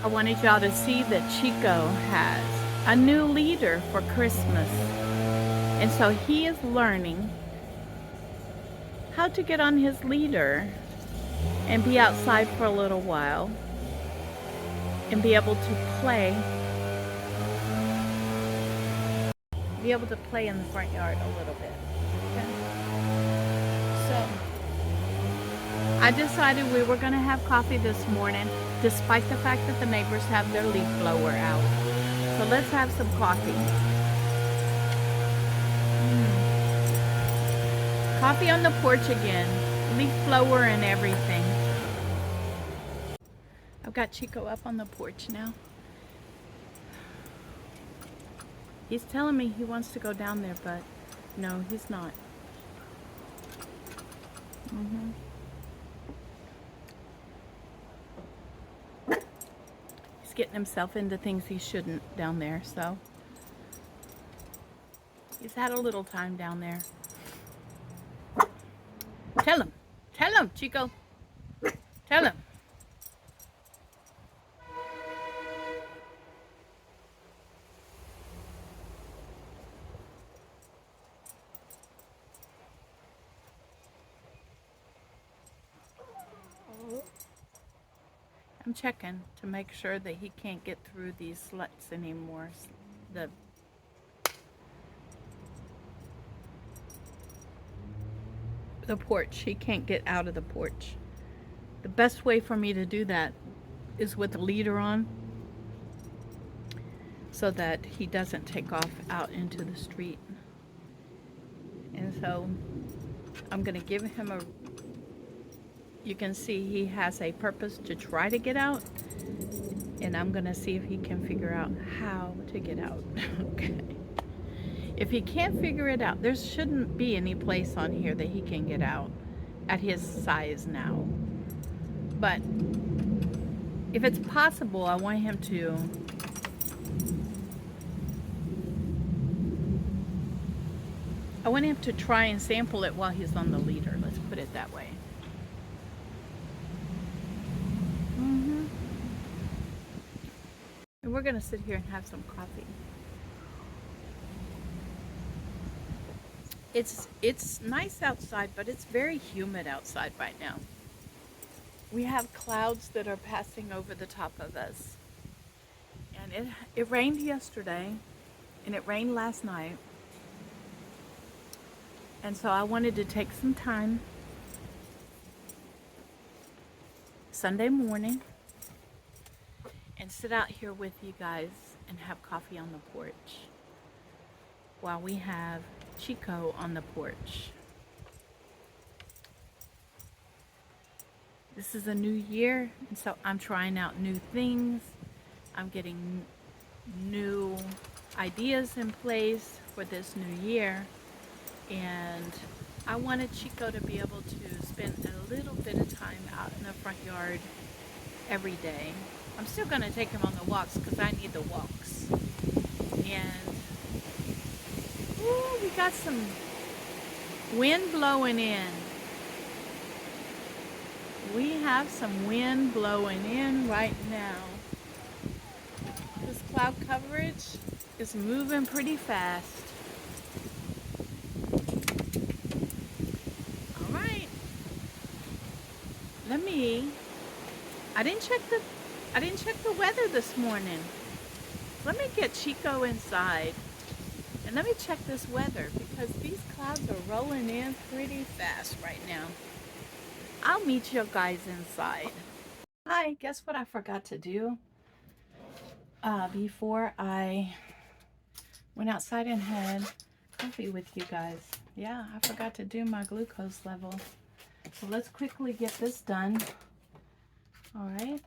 I wanted y'all to see that Chico has a new leader for Christmas. And so he is learning how to get on his leader and be outside for a little while and be able to play in the front yard a little bit. Okay? So I decided we were going to have coffee this morning, despite the fact that the neighbors have their leaf blower out. So let's have some coffee. Coffee on the porch again, leaf blower and everything. I've got Chico up on the porch now. He's telling me he wants to go down there, but no, he's not. He's getting himself into things he shouldn't down there, so he's had a little time down there. Tell him, Chico. Tell him. I'm checking to make sure that he can't get through these slats anymore. The porch. He can't get out of the porch. The best way for me to do that is with the leader on, so that he doesn't take off out into the street. And so I'm going to give him you can see he has a purpose to try to get out, and I'm going to see if he can figure out how to get out. Okay. If he can't figure it out, there shouldn't be any place on here that he can get out at his size now. But if it's possible, I want him to try and sample it while he's on the leader. Let's put it that way. And we're going to sit here and have some coffee. It's nice outside, but it's very humid outside right now. We have clouds that are passing over the top of us. And it rained yesterday, and it rained last night. And so I wanted to take some time Sunday morning and sit out here with you guys and have coffee on the porch while we have Chico on the porch. This is a new year, and so I'm trying out new things. I'm getting new ideas in place for this new year, and I wanted Chico to be able to spend a little bit of time out in the front yard every day. I'm still going to take him on the walks because I need the walks. And ooh, we got some wind blowing in. We have some wind blowing in right now. This cloud coverage is moving pretty fast. All right. I didn't check the weather this morning. Let me get Chico inside and let me check this weather, because these clouds are rolling in pretty fast right now. I'll meet you guys inside. Hi, guess what I forgot to do before I went outside and had coffee with you guys? Yeah, I forgot to do my glucose level. So let's quickly get this done. All right.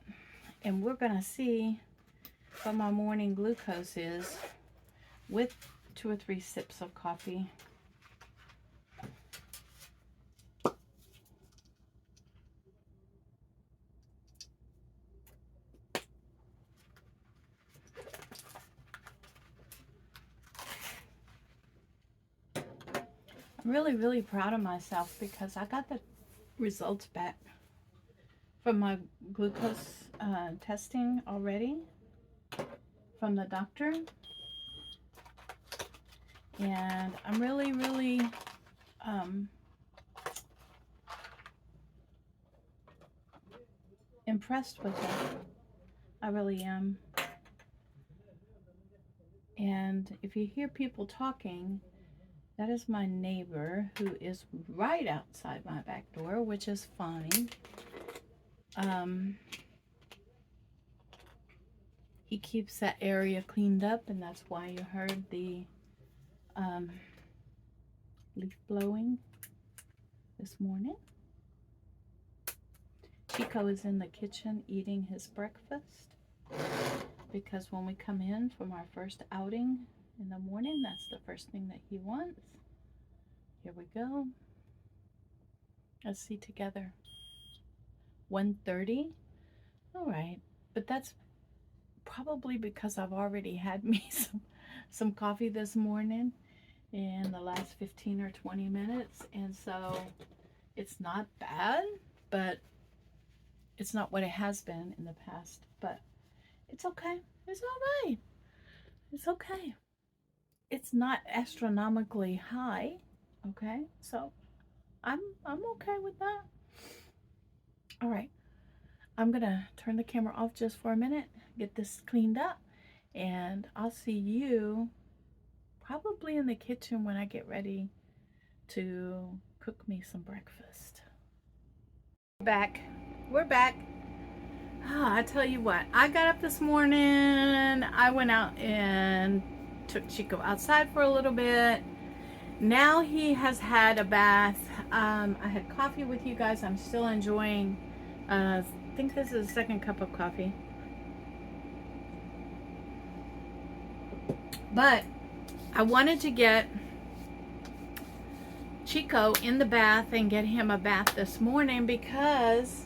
And we're going to see what my morning glucose is with 2 or 3 sips of coffee. I'm really, really proud of myself because I got the results back from my glucose testing already from the doctor. And I'm really, really impressed with it. I really am. And if you hear people talking, that is my neighbor who is right outside my back door, which is fine. He keeps that area cleaned up, and that's why you heard the leaf blowing this morning. Chico is in the kitchen eating his breakfast, because when we come in from our first outing in the morning, that's the first thing that he wants. Here we go. Let's see together. 1:30. All right, but that's probably because I've already had me some coffee this morning in the last 15 or 20 minutes, and so it's not bad, but it's not what it has been in the past. But it's okay. It's all right. It's okay. It's not astronomically high. Okay, so I'm okay with that. All right, I'm gonna turn the camera off just for a minute, get this cleaned up, and I'll see you probably in the kitchen when I get ready to cook me some breakfast. We're back. I tell you what, I got up this morning, I went out and took Chico outside for a little bit. Now he has had a bath. I had coffee with you guys. I'm still enjoying, I think this is the second cup of coffee. But I wanted to get Chico in the bath and get him a bath this morning, because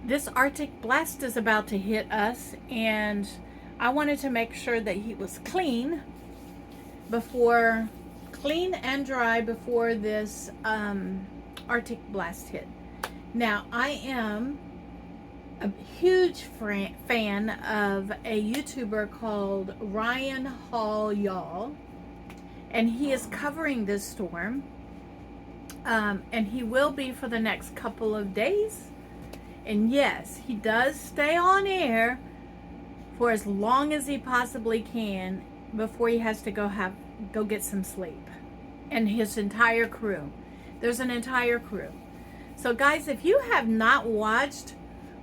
this Arctic blast is about to hit us, and I wanted to make sure that he was clean and dry before this Arctic blast hit. Now, I am a huge fan of a YouTuber called Ryan Hall Y'all, and he is covering this storm, and he will be for the next couple of days. And yes, he does stay on air for as long as he possibly can before he has to go get some sleep. And his entire crew. There's an entire crew. So guys, if you have not watched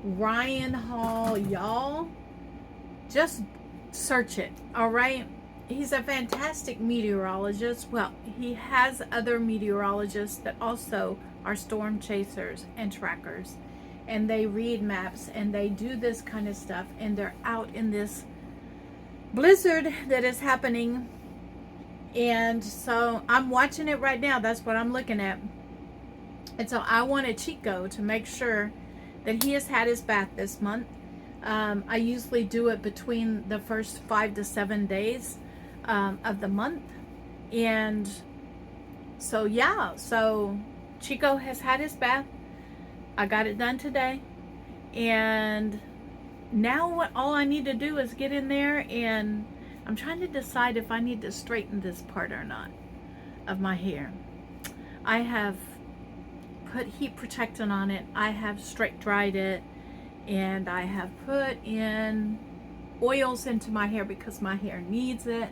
Ryan Hall Y'all, just search it, all right? He's a fantastic meteorologist. Well, he has other meteorologists that also are storm chasers and trackers. And they read maps and they do this kind of stuff. And they're out in this blizzard that is happening. And so I'm watching it right now. That's what I'm looking at. And so I wanted Chico to make sure that he has had his bath this month. I usually do it between the first 5 to 7 days of the month. And so, yeah, so Chico has had his bath. I got it done today. And now all I need to do is get in there, and I'm trying to decide if I need to straighten this part or not of my hair. I have put heat protectant on it. I have straight dried it, and I have put in oils into my hair because my hair needs it.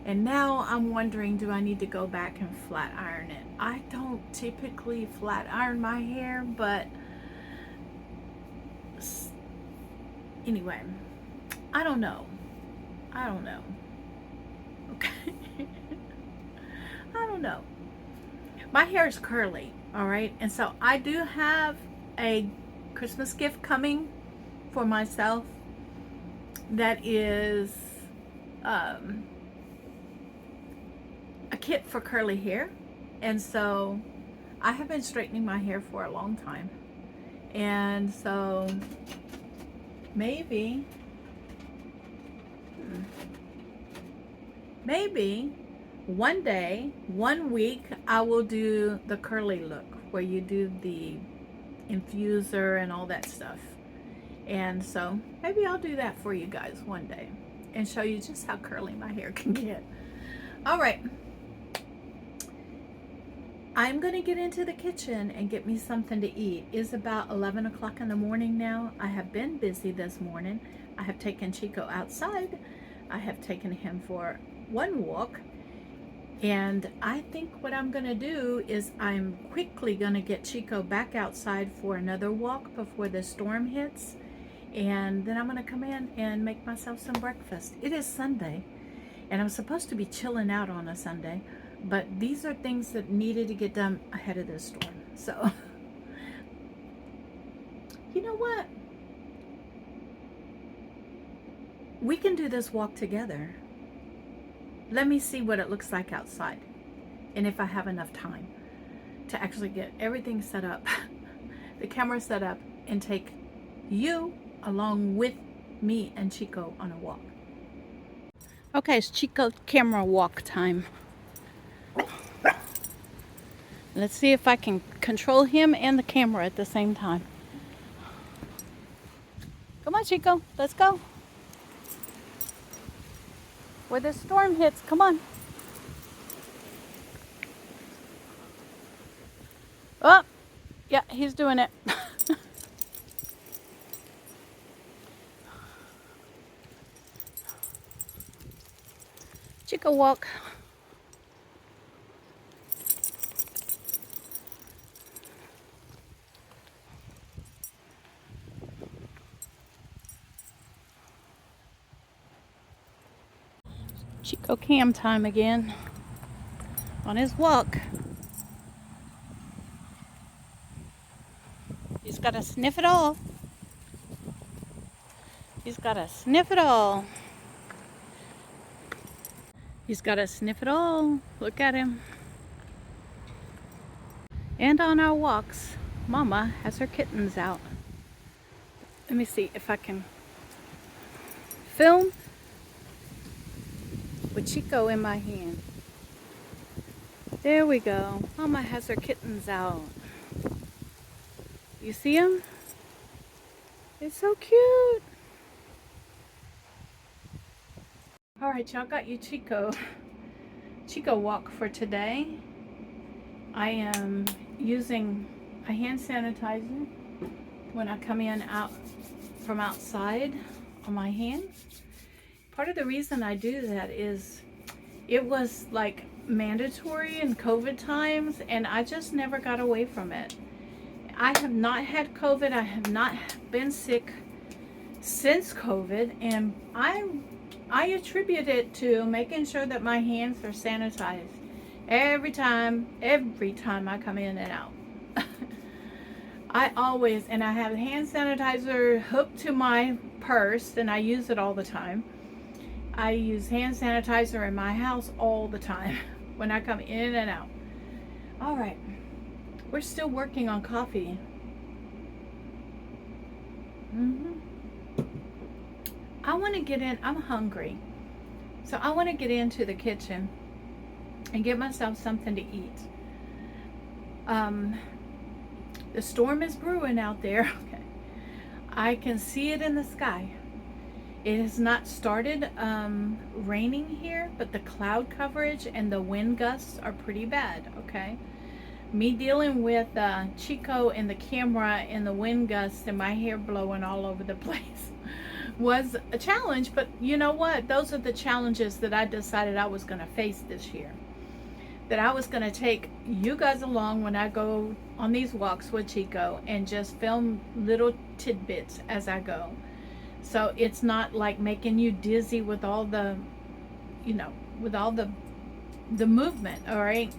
And now I'm wondering, do I need to go back and flat iron it? I don't typically flat iron my hair, but anyway, I don't know. Okay. I don't know. My hair is curly, all right? And so I do have a Christmas gift coming for myself that is a kit for curly hair. And so I have been straightening my hair for a long time. And so maybe one day, 1 week, I will do the curly look where you do the infuser and all that stuff. And so maybe I'll do that for you guys one day and show you just how curly my hair can get. All right. I'm going to get into the kitchen and get me something to eat. It's about 11 o'clock in the morning now. I have been busy this morning. I have taken Chico outside. I have taken him for one walk. And I think what I'm going to do is I'm quickly going to get Chico back outside for another walk before the storm hits. And then I'm going to come in and make myself some breakfast. It is Sunday, and I'm supposed to be chilling out on a Sunday. But these are things that needed to get done ahead of this storm. So, you know what? We can do this walk together. Let me see what it looks like outside. And if I have enough time to actually get everything set up, the camera set up, and take you along with me and Chico on a walk. Okay, it's Chico camera walk time. Let's see if I can control him and the camera at the same time. Come on, Chico. Let's go. Where the storm hits. Come on. Oh, yeah, he's doing it. Chico walk. Chico cam time again on his walk. He's got to sniff it all. He's got to sniff it all. He's got to sniff it all. Look at him. And on our walks, Mama has her kittens out. Let me see if I can film with Chico in my hand. There we go. Mama has her kittens out. You see them? It's so cute. All right, y'all, got you Chico walk for today. I am using a hand sanitizer when I come in out from outside on my hands. Part of the reason I do that is it was like mandatory in COVID times, and I just never got away from it. I have not had COVID. I have not been sick since COVID, and I attribute it to making sure that my hands are sanitized every time I come in and out. I always, and I have hand sanitizer hooked to my purse, and I use it all the time. I use hand sanitizer in my house all the time when I come in and out. All right, we're still working on coffee. I want to get in. I'm hungry, so I want to get into the kitchen and get myself something to eat. The storm is brewing out there. Okay, I can see it in the sky. It has not started raining here, but the cloud coverage and the wind gusts are pretty bad. Okay, me dealing with Chico and the camera and the wind gusts and my hair blowing all over the place was a challenge. But you know what? Those are the challenges that I decided I was going to face this year. That I was going to take you guys along when I go on these walks with Chico and just film little tidbits as I go. So it's not like making you dizzy with all the, with all the movement, all right?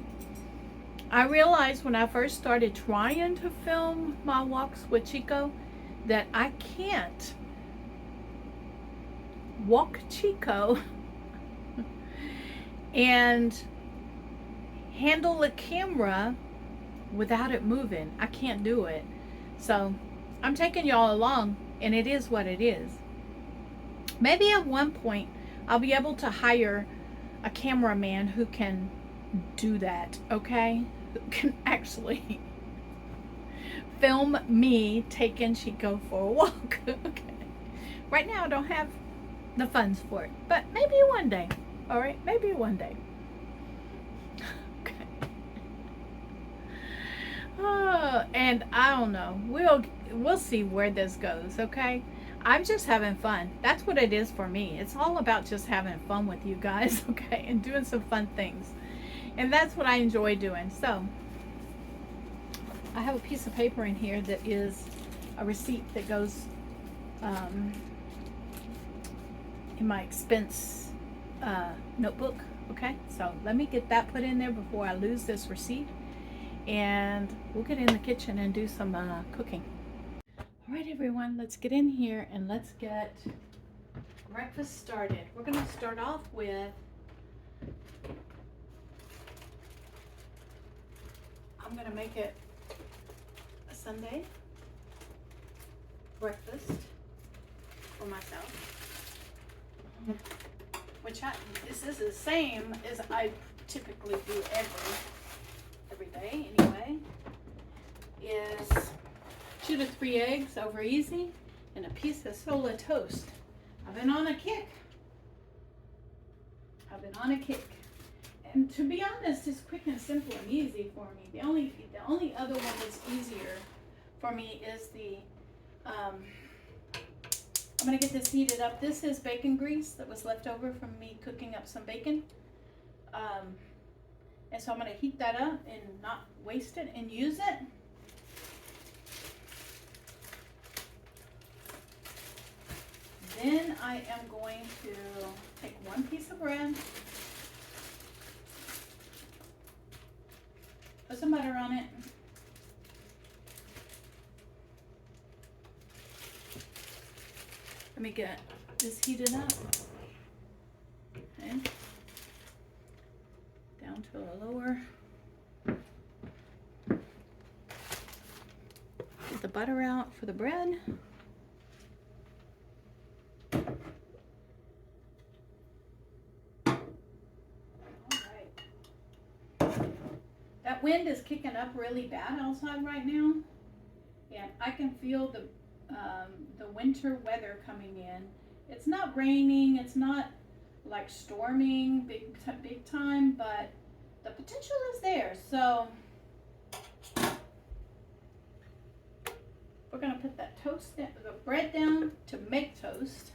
I realized when I first started trying to film my walks with Chico that I can't walk Chico and handle the camera without it moving. I can't do it. So I'm taking y'all along, and it is what it is. Maybe at one point I'll be able to hire a cameraman who can do that, okay? Who can actually film me taking Chico for a walk. Okay. Right now I don't have the funds for it, but maybe one day. All right, maybe one day. Okay. Oh, and I don't know. We'll see where this goes. Okay. I'm just having fun. That's what it is for me. It's all about just having fun with you guys, okay, and doing some fun things. And that's what I enjoy doing. So, I have a piece of paper in here that is a receipt that goes in my expense notebook, okay? So, let me get that put in there before I lose this receipt. And we'll get in the kitchen and do some cooking. All right, everyone, let's get in here and let's get breakfast started. We're going to start off with, I'm going to make it a Sunday breakfast for myself, which this is the same as I typically do every day anyway, is 2 to 3 eggs over easy and a piece of sola toast. I've been on a kick. And to be honest, it's quick and simple and easy for me. The only other one that's easier for me is the I'm gonna get this heated up. This is bacon grease that was left over from me cooking up some bacon. And so I'm gonna heat that up and not waste it and use it. Then I am going to take one piece of bread, put some butter on it, let me get this heated up, okay, down to a lower, get the butter out for the bread. Wind is kicking up really bad outside right now, and I can feel the winter weather coming in. It's not raining, it's not like storming big time, but the potential is there. So we're gonna put that the bread down to make toast.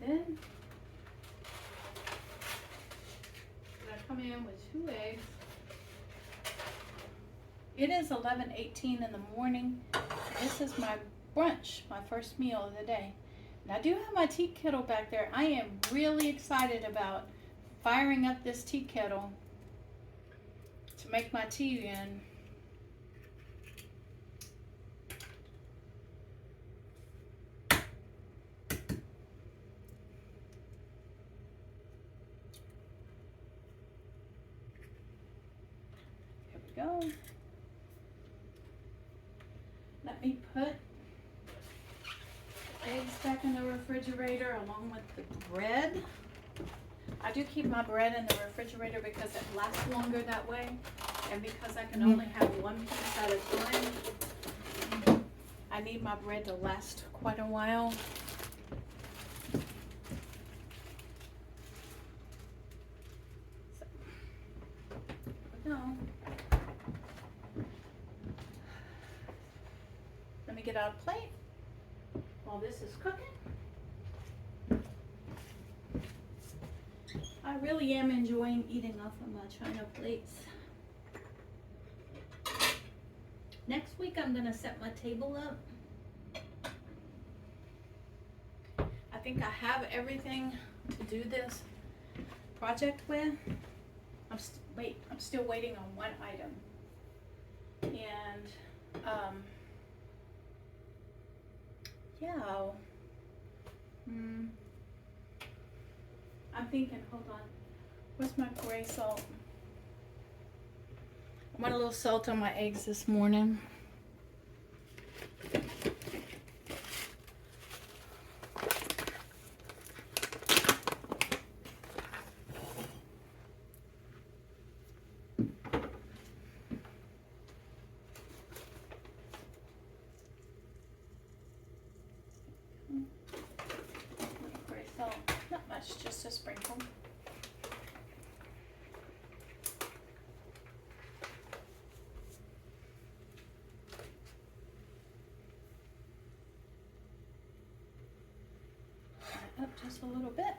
Then come in with 2 eggs. It is 11:18 in the morning. This is my brunch, my first meal of the day. And I do have my tea kettle back there. I am really excited about firing up this tea kettle to make my tea in. Go. Let me put the eggs back in the refrigerator along with the bread. I do keep my bread in the refrigerator because it lasts longer that way, and because I can only have one piece at a time. I need my bread to last quite a while. So, here we go. Get out a plate while this is cooking. I really am enjoying eating off of my china plates. Next week I'm gonna set my table up. I think I have everything to do this project with. I'm still waiting on one item, and yeah. I'm thinking, hold on. Where's my gray salt? I want a little salt on my eggs this morning. a sprinkle. Up just a little bit.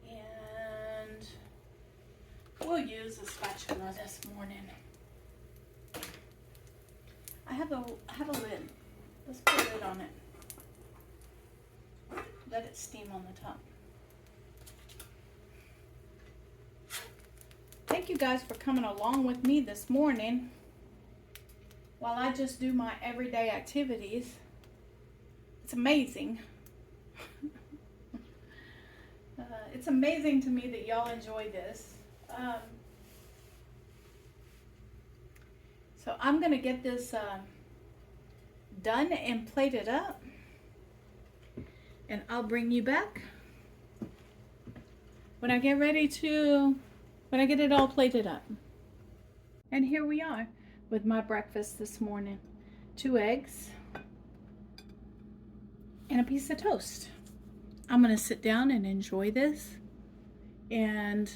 And we'll use a spatula this morning. I have a lid. Let's put a lid on it. Let it steam on the top. Thank you guys for coming along with me this morning while I just do my everyday activities. It's amazing. It's amazing to me that y'all enjoy this. So I'm going to get this done and plated up. And I'll bring you back when I get it all plated up. And here we are with my breakfast this morning. 2 eggs and a piece of toast. I'm gonna sit down and enjoy this, and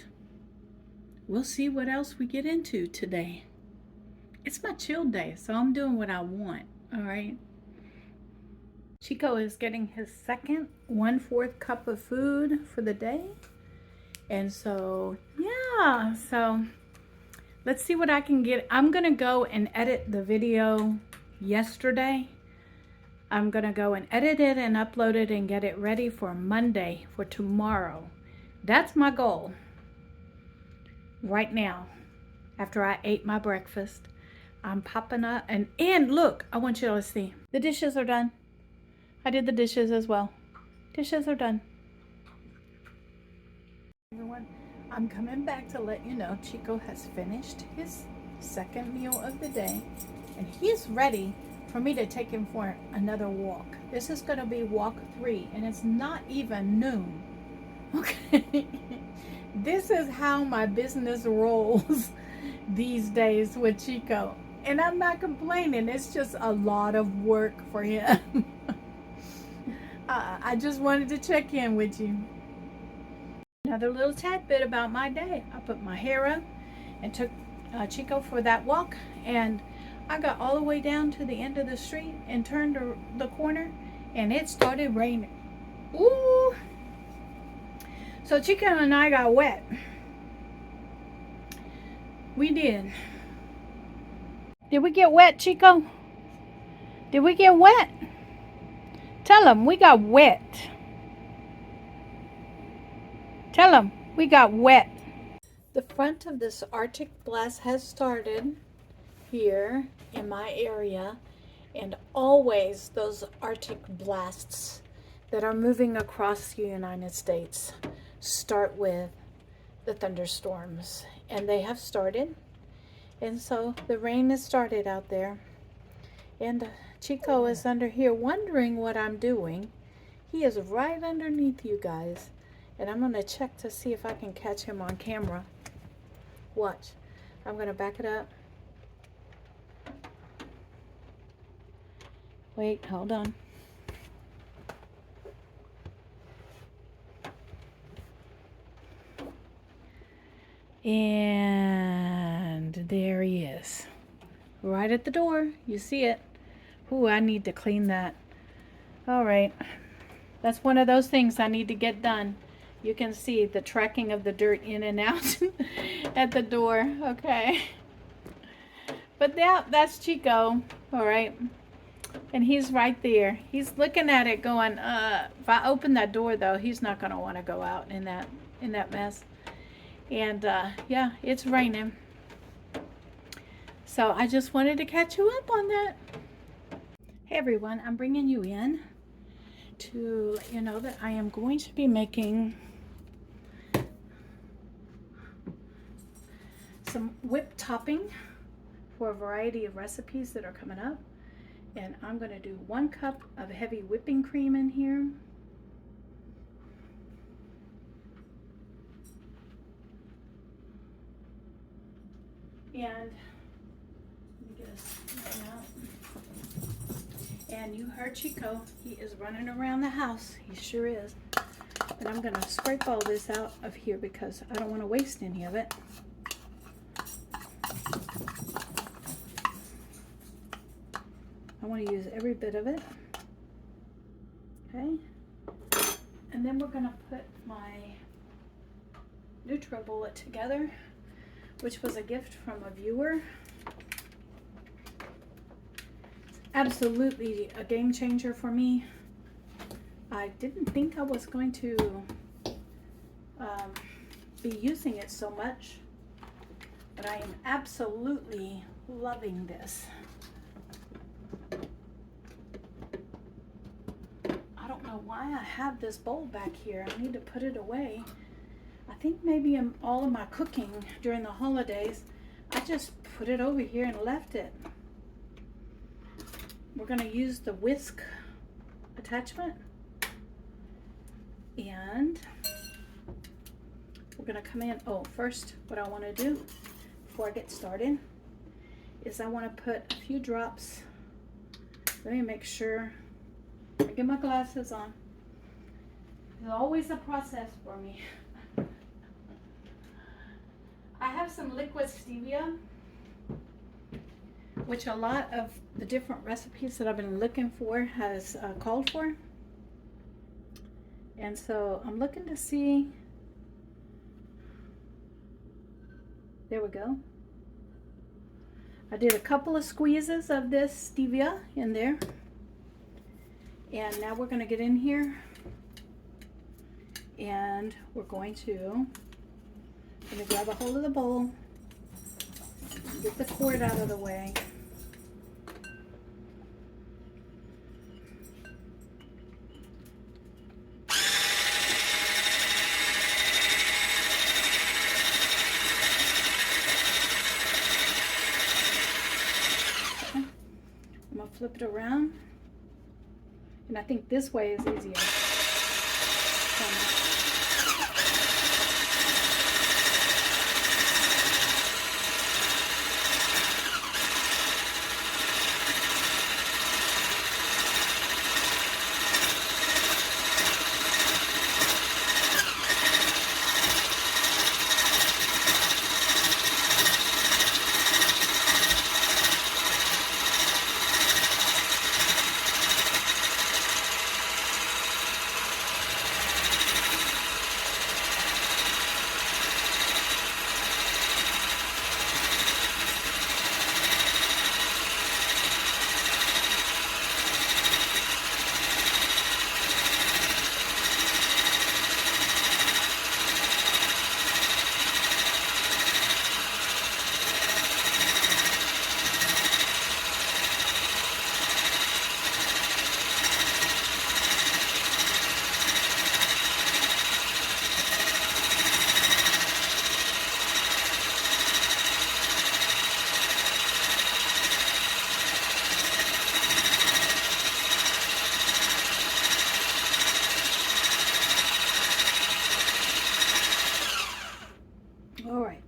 we'll see what else we get into today. It's my chill day, so I'm doing what I want, all right? Chico is getting his second 1/4 cup of food for the day. And so, yeah, so let's see what I can get. I'm gonna go and edit the video yesterday. I'm gonna go and edit it and upload it and get it ready for Monday, for tomorrow. That's my goal right now. After I ate my breakfast, I'm popping up and look, I want you to see. The dishes are done. I did the dishes as well. Dishes are done. Everyone, I'm coming back to let you know Chico has finished his second meal of the day, and he's ready for me to take him for another walk. This is going to be walk 3, and it's not even noon. Okay. This is how my business rolls these days with Chico. And I'm not complaining. It's just a lot of work for him. I just wanted to check in with you. Another little tad bit about my day. I put my hair up and took Chico for that walk, and I got all the way down to the end of the street and turned the corner, and it started raining. Ooh! So Chico and I got wet. We did. Did we get wet, Chico? Did we get wet? Tell him we got wet. Tell him we got wet. The front of this Arctic blast has started here in my area, and always those Arctic blasts that are moving across the United States start with the thunderstorms, and they have started. And so the rain has started out there, and Chico is under here wondering what I'm doing. He is right underneath you guys, and I'm going to check to see if I can catch him on camera. Watch. I'm going to back it up. Wait, hold on. And there he is. Right at the door. You see it. Ooh, I need to clean that. All right. That's one of those things I need to get done. You can see the tracking of the dirt in and out at the door. Okay. But that's Chico. All right. And he's right there. He's looking at it going, if I open that door though, he's not going to want to go out in that mess. And yeah, it's raining. So I just wanted to catch you up on that. Hey everyone, I'm bringing you in to let you know that I am going to be making some whipped topping for a variety of recipes that are coming up. And I'm going to do 1 cup of heavy whipping cream in here. And let me get a spoon out. And you heard Chico. He is running around the house. He sure is. And I'm gonna scrape all this out of here because I don't want to waste any of it. I want to use every bit of it. Okay. And then we're gonna put my NutriBullet together, which was a gift from a viewer. It's absolutely a game changer for me. I didn't think I was going to be using it so much, but I am absolutely loving this. I don't know why I have this bowl back here. I need to put it away. I think maybe in all of my cooking during the holidays, I just put it over here and left it. We're going to use the whisk attachment. And we're going to come in. Oh, first, what I want to do before I get started is I want to put a few drops. Let me make sure. Let me get my glasses on. It's always a process for me. I have some liquid stevia, which a lot of the different recipes that I've been looking for has called for. And so I'm looking to see. There we go. I did a couple of squeezes of this stevia in there. And now we're going to get in here. And we're going to let me grab a hold of the bowl. Get the cord out of the way. Flip it around, and I think this way is easier.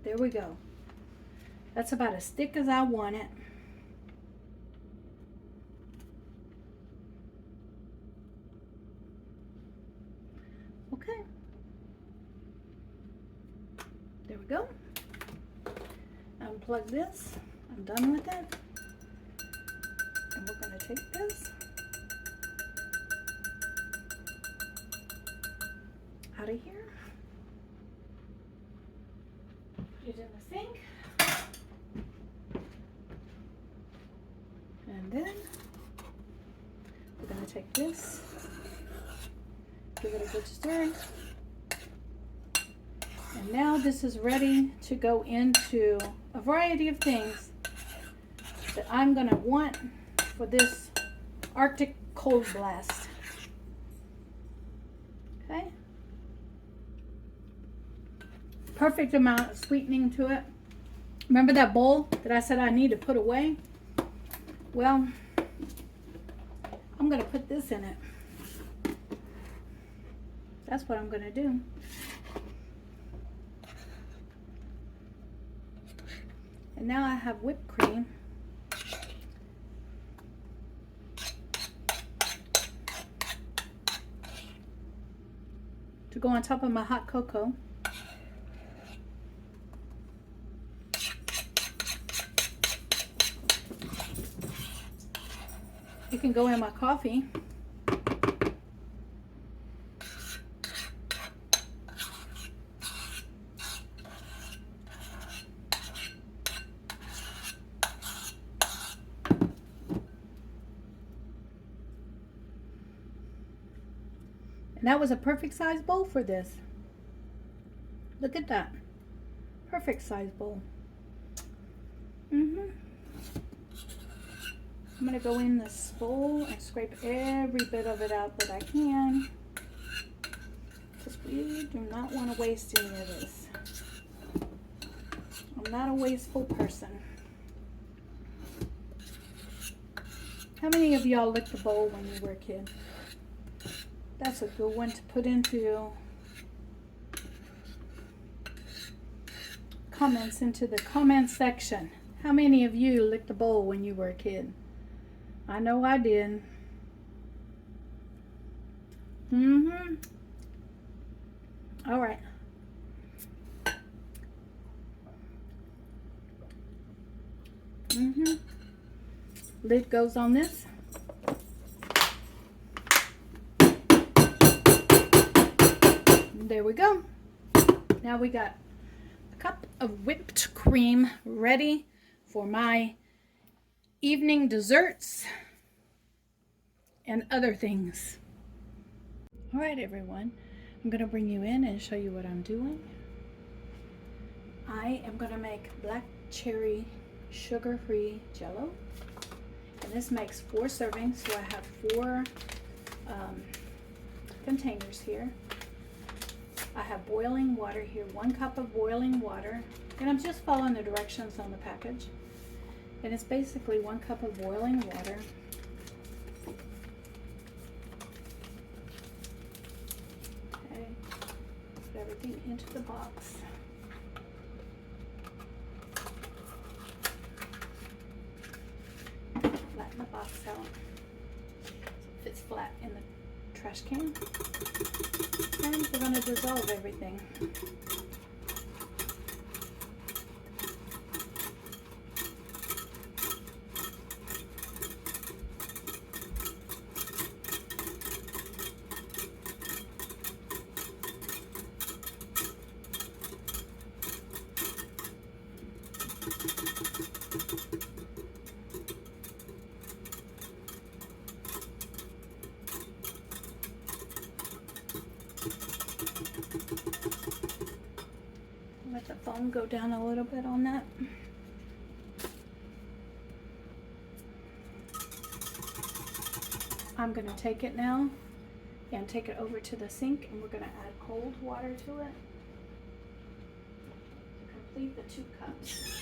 There we go. That's about as thick as I want it. Okay. There we go. Unplug this. I'm done with it. And we're going to take this out of here. Put it in the sink. And then we're going to take this, give it a good stir. And now this is ready to go into a variety of things that I'm going to want for this Arctic cold blast. Okay. Perfect amount of sweetening to it. Remember that bowl that I said I need to put away? Well, I'm going to put this in it. That's what I'm going to do. And now I have whipped cream. to go on top of my hot cocoa. It can go in my coffee. And that was a perfect size bowl for this. Look at that. Perfect size bowl. I'm going to go in this bowl and scrape every bit of it out that I can. Because we do not want to waste any of this. I'm not a wasteful person. How many of y'all licked the bowl when you were a kid? That's a good one to put into comments, into the comment section. How many of you licked the bowl when you were a kid? I know I did. All right. Lid goes on this. There we go. Now we got a cup of whipped cream ready for my evening desserts and other things. All right, everyone. I'm going to bring you in and show you what I'm doing. I am going to make black cherry sugar-free Jell-O. And this makes 4 servings, so I have 4 containers here. I have boiling water here, 1 cup of boiling water, and I'm just following the directions on the package. And it's basically 1 cup of boiling water. Okay, put everything into the box. Flatten the box out so it fits flat in the trash can. And we're going to dissolve everything. Let the foam go down a little bit on that. I'm going to take it now and take it over to the sink, and we're going to add cold water to it to complete the 2 cups.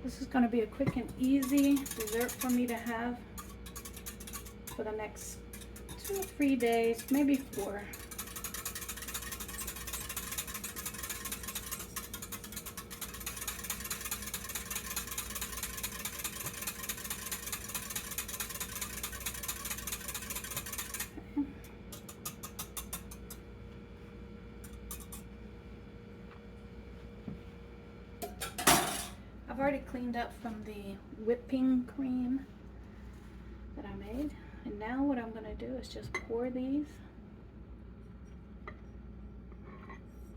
This is going to be a quick and easy dessert for me to have for the next 2 or 3 days, maybe 4. I've already cleaned up from the whipping cream that I made, and now what I'm going to do is just pour these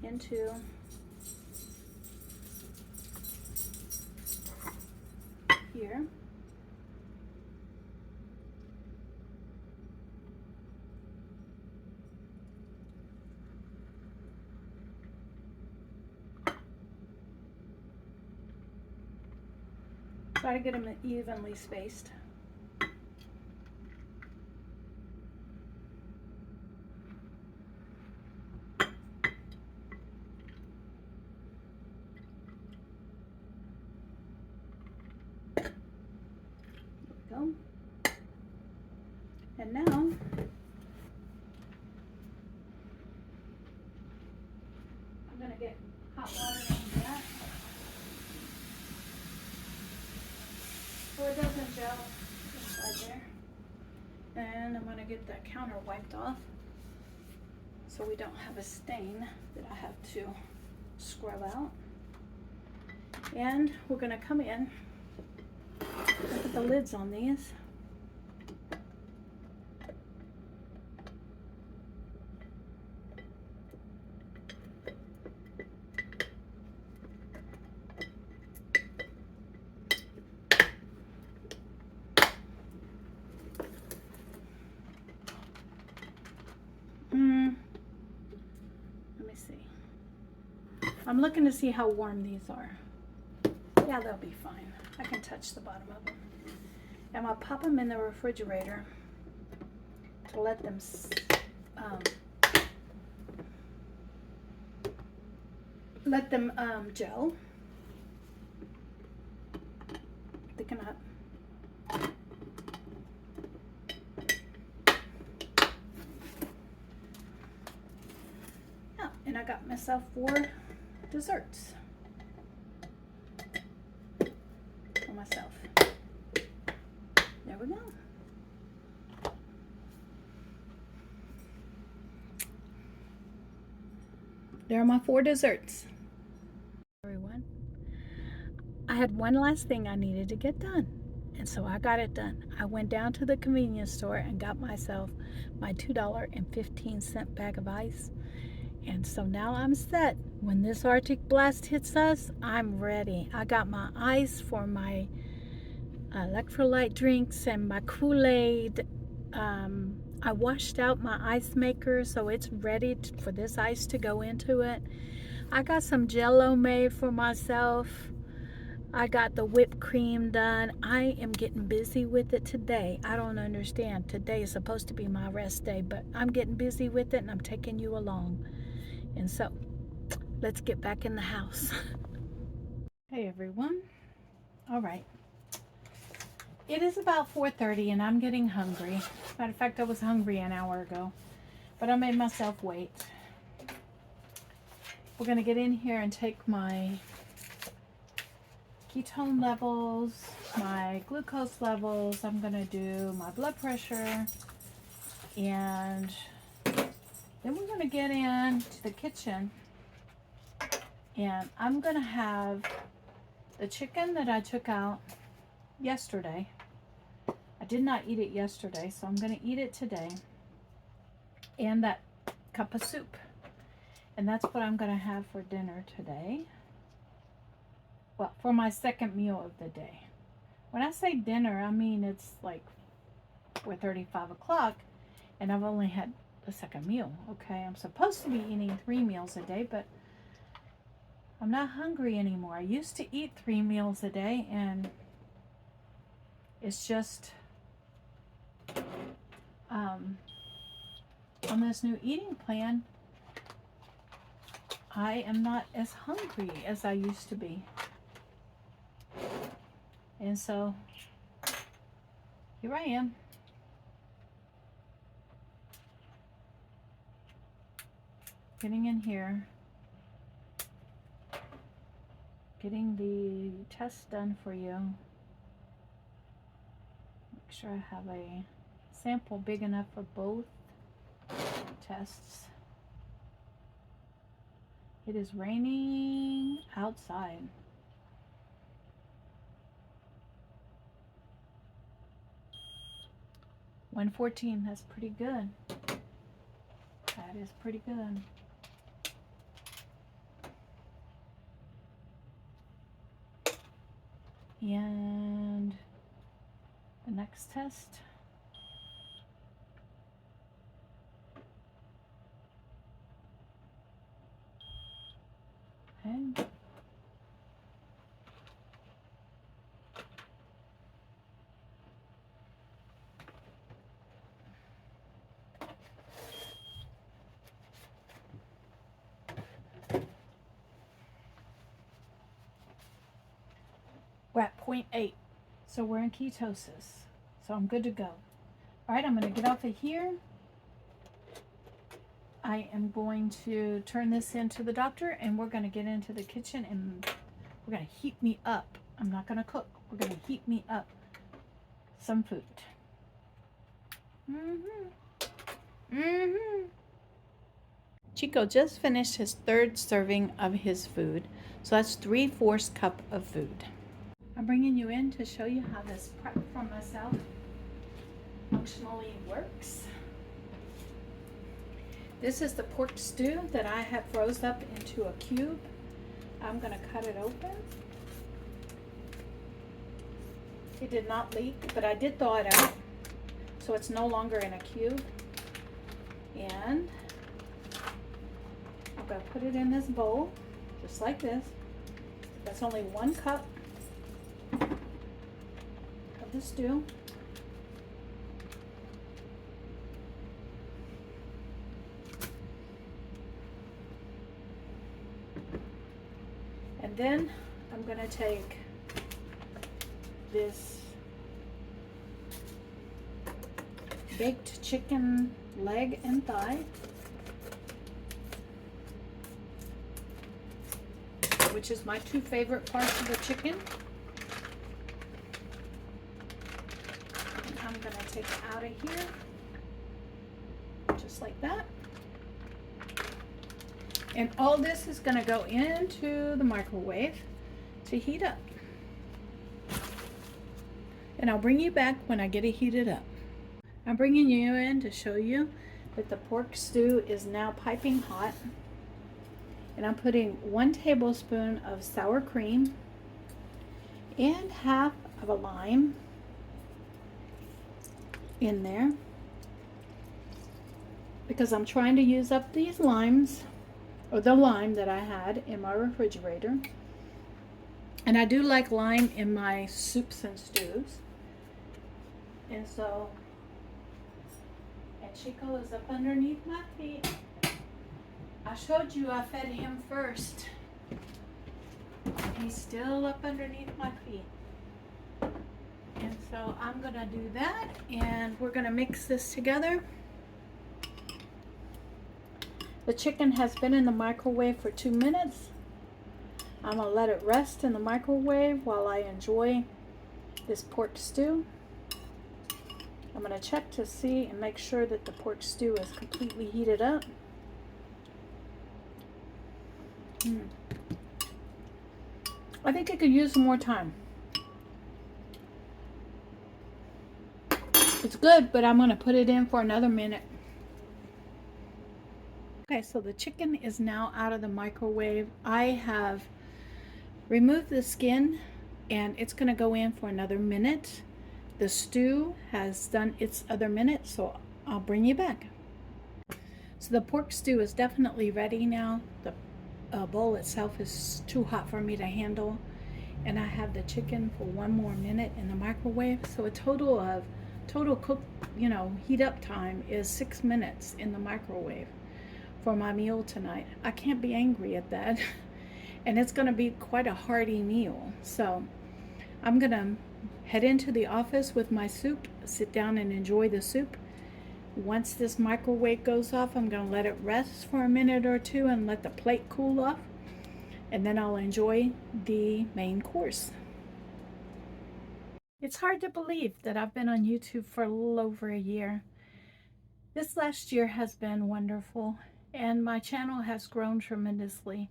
into here. Try to get them evenly spaced. There we go. And now I'm going to get hot water into that. so it doesn't gel inside there. And I'm gonna get that counter wiped off so we don't have a stain that I have to scrub out. And we're gonna come in and put the lids on these. Let me see. I'm looking to see how warm these are. Yeah, they'll be fine. I can touch the bottom of them. And I'll pop them in the refrigerator to let them gel. Thicken up. Oh, and I got myself 4 desserts for myself. There we go. There are my 4 desserts. Everyone, I had one last thing I needed to get done, and so I got it done. I went down to the convenience store and got myself my $2.15 bag of ice, and so now I'm set. When this Arctic blast hits us, I'm ready. I got my ice for my electrolyte drinks and my Kool-Aid. I washed out my ice maker, so it's ready for this ice to go into it. I got some Jell-O made for myself. I got the whipped cream done. I am getting busy with it today. I don't understand. Today is supposed to be my rest day, but I'm getting busy with it and I'm taking you along. And so, let's get back in the house. Hey everyone. All right. It is about 4:30 and I'm getting hungry. Matter of fact, I was hungry an hour ago, but I made myself wait. We're gonna get in here and take my ketone levels, my glucose levels. I'm gonna do my blood pressure, and then we're gonna get into the kitchen and I'm gonna have the chicken that I took out yesterday. I did not eat it yesterday, so I'm going to eat it today. And that cup of soup. And that's what I'm going to have for dinner today. Well, for my second meal of the day. When I say dinner, I mean it's like 4:30, 5 o'clock, and I've only had the second meal, okay? I'm supposed to be eating 3 meals a day, but I'm not hungry anymore. I used to eat 3 meals a day, and it's just on this new eating plan, I am not as hungry as I used to be. And so here I am. Getting in here. Getting the test done for you. Make sure I have a sample big enough for both tests. It is raining outside. $114, that's pretty good. That is pretty good. And the next test. Okay. We're at 0.8, so we're in ketosis, so I'm good to go. All right, I'm going to get off of here. I am going to turn this into the doctor, and we're going to get into the kitchen, and we're going to heat me up. I'm not going to cook. We're going to heat me up some food. Chico just finished his third serving of his food, so that's 3/4 cup of food. I'm bringing you in to show you how this prep for myself functionally works. This is the pork stew that I have froze up into a cube. I'm going to cut it open. It did not leak, but I did thaw it out, so it's no longer in a cube. And I'm going to put it in this bowl, just like this. That's only 1 cup of the stew. And then I'm going to take this baked chicken leg and thigh, which is my 2 favorite parts of the chicken. And I'm going to take it out of here, just like that. And all this is going to go into the microwave to heat up. And I'll bring you back when I get it heated up. I'm bringing you in to show you that the pork stew is now piping hot. And I'm putting 1 tablespoon of sour cream and half of a lime in there, because I'm trying to use up these limes, or the lime that I had in my refrigerator. And I do like lime in my soups and stews. And so, and Chico is up underneath my feet. I showed you I fed him first. He's still up underneath my feet. And so I'm gonna do that, and we're gonna mix this together. The chicken has been in the microwave for 2 minutes. I'm gonna let it rest in the microwave while I enjoy this pork stew. I'm gonna check to see and make sure that the pork stew is completely heated up. I think it could use some more time. It's good, but I'm gonna put it in for another minute. Okay, so the chicken is now out of the microwave. I have removed the skin, and it's gonna go in for another minute. The stew has done its other minute, so I'll bring you back. So the pork stew is definitely ready now. The bowl itself is too hot for me to handle, and I have the chicken for 1 more minute in the microwave. So a total cook, heat up time is 6 minutes in the microwave for my meal tonight. I can't be angry at that. And it's gonna be quite a hearty meal. So I'm gonna head into the office with my soup, sit down and enjoy the soup. Once this microwave goes off, I'm gonna let it rest for a minute or 2 and let the plate cool off. And then I'll enjoy the main course. It's hard to believe that I've been on YouTube for a little over a year. This last year has been wonderful, and my channel has grown tremendously.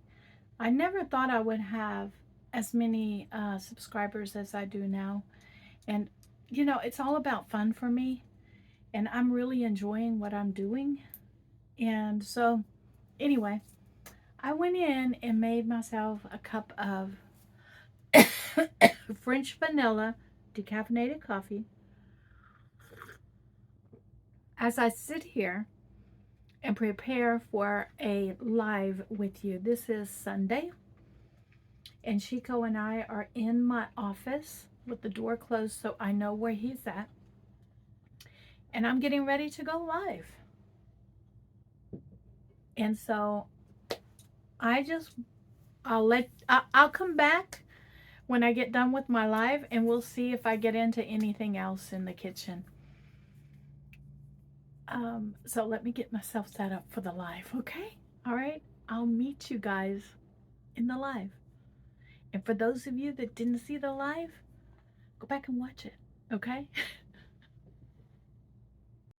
I never thought I would have as many subscribers as I do now. And, it's all about fun for me, and I'm really enjoying what I'm doing. And so, anyway, I went in and made myself a cup of French vanilla decaffeinated coffee. As I sit here and prepare for a live with you. This is Sunday, and Chico and I are in my office with the door closed, so I know where he's at, and I'm getting ready to go live. And so I'll come back when I get done with my live, and we'll see if I get into anything else in the kitchen. So let me get myself set up for the live, okay? All right, I'll meet you guys in the live. And for those of you that didn't see the live, go back and watch it, okay?